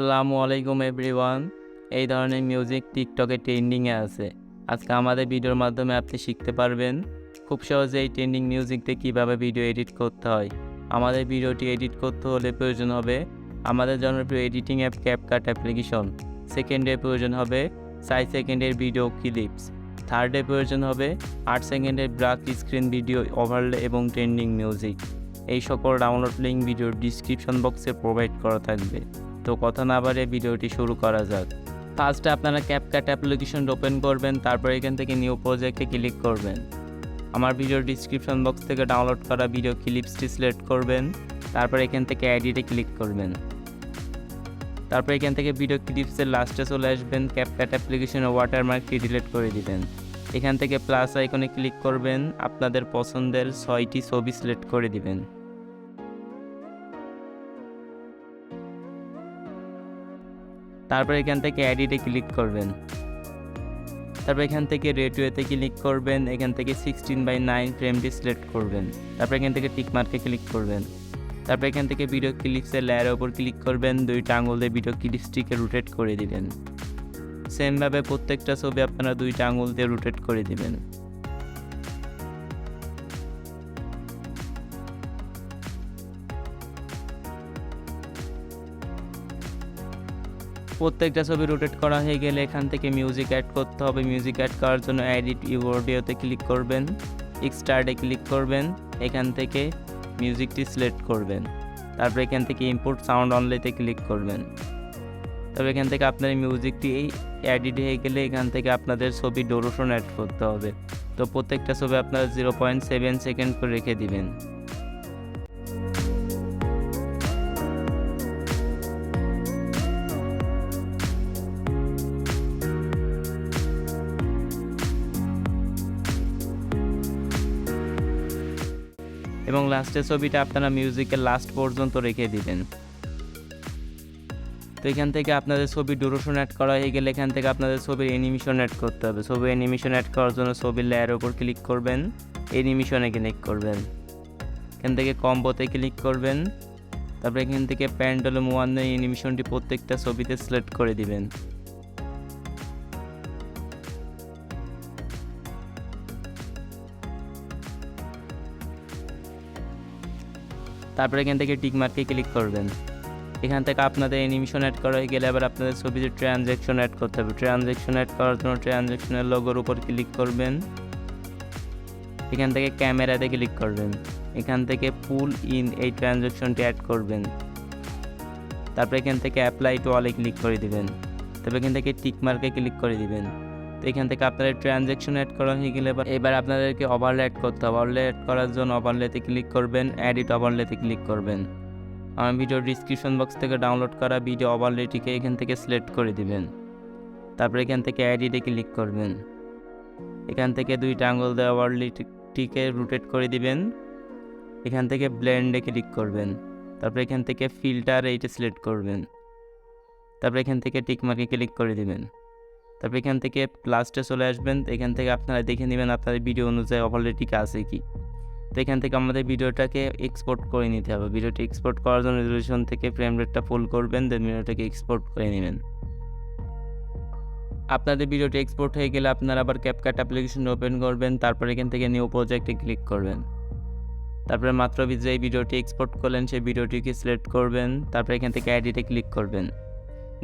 আসসালামু আলাইকুম এভরিওয়ান। এই ধরনের মিউজিক টিকটকে ট্রেন্ডিংয়ে আছে। আজকে আমাদের ভিডিওর মাধ্যমে আপনি শিখতে পারবেন খুব সহজে এই ট্রেন্ডিং মিউজিক দিয়ে কীভাবে ভিডিও এডিট করতে হয়। আমাদের ভিডিওটি এডিট করতে হলে প্রয়োজন হবে আমাদের জনপ্রিয় এডিটিং অ্যাপ ক্যাপকাট অ্যাপ্লিকেশন। সেকেন্ডে প্রয়োজন হবে 4 সেকেন্ডের ভিডিও ক্লিপস। থার্ডে প্রয়োজন হবে 8 সেকেন্ডের ব্ল্যাক স্ক্রিন ভিডিও ওভারলে এবং ট্রেন্ডিং মিউজিক। এই সকল ডাউনলোড লিঙ্ক ভিডিওর ডিসক্রিপশন বক্সে প্রোভাইড করা থাকবে। তো কথা না বাড়িয়ে ভিডিওটি শুরু করা যাক। ফার্স্টে আপনারা ক্যাপকাট অ্যাপ্লিকেশন ওপেন করবেন, তারপর এখান থেকে নিউ প্রজেক্টে ক্লিক করবেন। আমার ভিডিওর ডিসক্রিপশন বক্স থেকে ডাউনলোড করা ভিডিও ক্লিপসটি সিলেক্ট করবেন, তারপর এখান থেকে এডিটে ক্লিক করবেন। তারপর এখান থেকে ভিডিও ক্লিপসের লাস্টে চলে আসবেন, ক্যাপকাট অ্যাপ্লিকেশনের ওয়াটারমার্কটি ডিলিট করে দিবেন। এখান থেকে প্লাস আইকনে ক্লিক করবেন, আপনাদের পছন্দের 6টি ছবি সিলেক্ট করে দিবেন। তারপর এখান থেকে এডিটে ক্লিক করবেন। তারপর এখান থেকে রেডিওতে ক্লিক করবেন, এখান থেকে 16:9 ফ্রেমটি সিলেক্ট করবেন। তারপর এখান থেকে টিক মার্কে ক্লিক করবেন। তারপর এখান থেকে ভিডিও ক্লিপসের লেয়ারের উপর ক্লিক করবেন, 2টা আঙুল দিয়ে ভিডিও ক্লিপসটিকে রোটেট করে দিবেন। সেমভাবে প্রত্যেকটা ছবি আপনারা 2টা আঙুল দিয়ে রোটেট করে দিবেন। প্রত্যেকটা ছবি রোটেট করা হয়ে গেলে এখান থেকে মিউজিক অ্যাড করতে হবে। মিউজিক অ্যাড করার জন্য এডিট অডিওতে ক্লিক করবেন, পিক্সআর্টে ক্লিক করবেন, এখান থেকে মিউজিকটি সিলেক্ট করবেন। তারপর এখান থেকে ইম্পোর্ট সাউন্ড অনলিতে ক্লিক করবেন। তবে এখান থেকে আপনার মিউজিকটি এডিট হয়ে গেলে এখান থেকে আপনাদের ছবি ডিউরেশন অ্যাড করতে হবে। তো প্রত্যেকটা ছবি আপনারা 0.7 সেকেন্ড করে রেখে দিবেন। এবং লাস্টের ছবিটা আপনারা মিউজিকের লাস্ট পর্যন্ত রেখে দিবেন। তো এখান থেকে আপনাদের ছবি ডিউরেশন অ্যাড করা হয়ে গেলে এখান থেকে আপনাদের ছবির অ্যানিমেশন অ্যাড করতে হবে। ছবির অ্যানিমেশন অ্যাড করার জন্য ছবির লেয়ারের উপর ক্লিক করবেন, অ্যানিমেশনে ক্লিক করবেন। এখান থেকে কম্বোতে ক্লিক করবেন। তারপর এখান থেকে প্যান্ডেলুম 1 এর অ্যানিমেশনটি প্রত্যেকটা ছবিতে সিলেক্ট করে দিবেন। তারপরে এখান থেকে টিক মার্কে ক্লিক করবেন। এখান থেকে আপনাদের অ্যানিমেশন অ্যাড করা হয়ে গেলে আবার আপনাদের ছবিতে ট্রানজ্যাকশন অ্যাড করতে হবে। ট্রানজ্যাকশন অ্যাড করার জন্য ট্রানজ্যাকশনের লোগোর উপর ক্লিক করবেন। এখান থেকে ক্যামেরাতে ক্লিক করবেন। এখান থেকে পুল ইন এই ট্রানজ্যাকশনটি অ্যাড করবেন। তারপর এখান থেকে অ্যাপ্লাই টু অলে ক্লিক করে দিবেন। তবে এখান থেকে টিক মার্কে ক্লিক করে দিবেন। তো এখান থেকে আপনাদের ট্রানজ্যাকশন অ্যাড করা হয়ে গেলে এবার আপনাদেরকে ওভারলে অ্যাড করতে হবে। ওভারলে অ্যাড করার জন্য ওভারলেতে ক্লিক করবেন, এডিট ওভারলেতে ক্লিক করবেন। আমার ভিডিওর ডিসক্রিপশন বক্স থেকে ডাউনলোড করা ভিডিও ওভারলেটিকে এখান থেকে সিলেক্ট করে দিবেন। তারপর এখান থেকে এডিটে ক্লিক করবেন। এখান থেকে 2টা আঙুল দিয়ে ওভারলেটিকে রোটেট করে দিবেন। এখান থেকে ব্লেন্ডে ক্লিক করবেন। তারপর এখান থেকে ফিল্টার এইটা সিলেক্ট করবেন। তারপর এখান থেকে টিক মার্কে ক্লিক করে দিবেন। তারপর এখান থেকে লাস্টে চলে আসবেন। এখান থেকে আপনারা দেখে নেবেন আপনাদের ভিডিও অনুযায়ী ওভারলেটিক আছে কি। তো এখান থেকে আমাদের ভিডিওটাকে এক্সপোর্ট করে নিতে হবে। ভিডিওটি এক্সপোর্ট করার জন্য রেজোলিউশন থেকে ফ্রেম রেটটা ফুল করবেন, দেন ভিডিওটাকে এক্সপোর্ট করে নেবেন। আপনাদের ভিডিওটি এক্সপোর্ট হয়ে গেলে আপনারা আবার ক্যাপকাট অ্যাপ্লিকেশন ওপেন করবেন। তারপর এখান থেকে নিউ প্রজেক্টে ক্লিক করবেন। তারপরে মাত্র যে ভিডিওটি এক্সপোর্ট করলেন সেই ভিডিওটিকে সিলেক্ট করবেন। তারপর এখান থেকে এডিটে ক্লিক করবেন।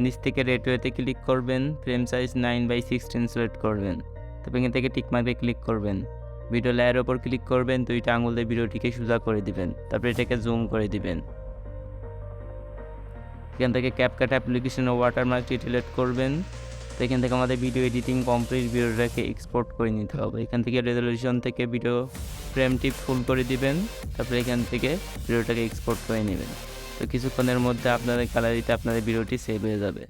নিচ থেকে রেডিওতে ক্লিক করবেন, ফ্রেম সাইজ 9:16 সিলেক্ট করবেন। তারপর এখান থেকে টিক মার্কে ক্লিক করবেন। ভিডিও লেয়ারের ওপর ক্লিক করবেন, 2টা আঙুল দিয়ে ভিডিওটিকে সোজা করে দিবেন। তারপর এটাকে জুম করে দিবেন। এখান থেকে ক্যাপকাট অ্যাপ্লিকেশনের ওয়াটারমার্কটি ডিলিট করবেন। তো এখান থেকে আমাদের ভিডিও এডিটিং কমপ্লিট, ভিডিওটাকে এক্সপোর্ট করে নিতে হবে। এখান থেকে রেজোলিউশন থেকে ভিডিও ফ্রেমটি ফুল করে দিবেন। তারপরে এখান থেকে ভিডিওটাকে এক্সপোর্ট করে নেবেন। তো কিছুক্ষণের মধ্যে আপনাদের গ্যালারিতে আপনাদের ভিডিওটি সেভ হয়ে যাবে।